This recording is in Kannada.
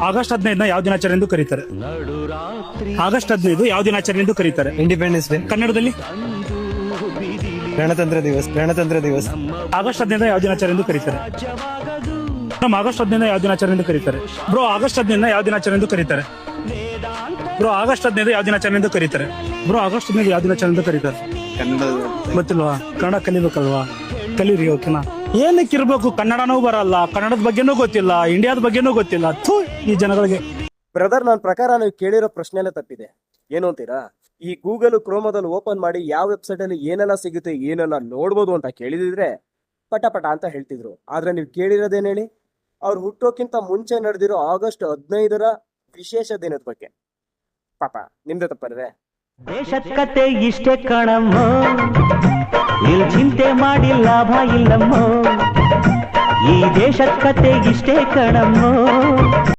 ಆಗಸ್ಟ್ 15 ಯಾವ ದಿನಾಚರಣೆ ಎಂದು ಕರೀತಾರೆ? ಆಗಸ್ಟ್ 15 ಯಾವ ದಿನಾಚರಣೆ ಎಂದು ಕರೀತಾರೆ? Independence day. ಕನ್ನಡದಲ್ಲಿ ಗಣತಂತ್ರ ದಿವಸ್. ಗಣತಂತ್ರ ದಿವಸ್. ಆಗಸ್ಟ್ 15 ಯಾವ ದಿನಾಚರಣೆ ಎಂದು ಕರೀತಾರೆ? ನಮ್ಮ ಆಗಸ್ಟ್ 15 ಯಾವ ದಿನಾಚರಣೆ ಎಂದು ಕರೀತಾರೆ? ಬ್ರೋ ಆಗಸ್ಟ್ 15 ಯಾವ ದಿನಾಚರಣೆ ಎಂದು ಕರೀತಾರೆ? ಬ್ರೋ ಆಗಸ್ಟ್ 15 ಯಾವ ದಿನಾಚರಣೆ ಎಂದು ಕರೀತಾರೆ? ಬ್ರೋ ಆಗಸ್ಟ್ 15 ಯಾವ ದಿನಾಚರಣೆ ಎಂದು ಕರೀತಾರೆ? ಗೊತ್ತಿಲ್ವಾ? ಕನ್ನಡ ಕಲಿಬೇಕಲ್ವಾ? ಕಲೀರಿ, ಓಕೆನಾ? ಏನಕ್ಕೆ ಇರ್ಬೇಕು? ಕನ್ನಡನೂ ಬರಲ್ಲ, ಕನ್ನಡದ ಬಗ್ಗೆನೂ ಗೊತ್ತಿಲ್ಲ, ಇಂಡಿಯಾದ ಬಗ್ಗೆನೂ ಗೊತ್ತಿಲ್ಲ. ಥೂ ಈ ಜನಗಳಿಗೆ. ಬ್ರದರ್, ನನ್ನ ಪ್ರಕಾರ ನೀವು ಕೇಳಿರೋ ಪ್ರಶ್ನೆನೇ ತಪ್ಪಿದೆ. ಏನು ಅಂತೀರಾ? ಈ ಗೂಗಲ್ ಕ್ರೋಮದಲ್ಲಿ ಓಪನ್ ಮಾಡಿ ಯಾವ ವೆಬ್ಸೈಟ್ ಅಲ್ಲಿ ಏನೆಲ್ಲ ಸಿಗುತ್ತೆ, ಏನೆಲ್ಲ ನೋಡ್ಬೋದು ಅಂತ ಕೇಳಿದಿದ್ರೆ ಪಟ ಪಟ ಅಂತ ಹೇಳ್ತಿದ್ರು. ಆದ್ರೆ ನೀವು ಕೇಳಿರೋದೇನು ಹೇಳಿ? ಅವ್ರು ಹುಟ್ಟೋಕ್ಕಿಂತ ಮುಂಚೆ ನಡೆದಿರೋ ಆಗಸ್ಟ್ 15ರ ವಿಶೇಷ ದಿನದ ಬಗ್ಗೆ. ಪಾಪ ನಿಮ್ದೆ ತಪ್ಪಲ್ವೇ? ದೇಶದ ಕತೆ ಇಷ್ಟೇ ಕಣಮ್ಮ, ಇಲ್ಲಿ ಚಿಂತೆ ಮಾಡಿ ಲಾಭ ಇಲ್ಲಮ್ಮ. ಈ ದೇಶದ ಕತೆ ಇಷ್ಟೇ ಕಣಮ್ಮ.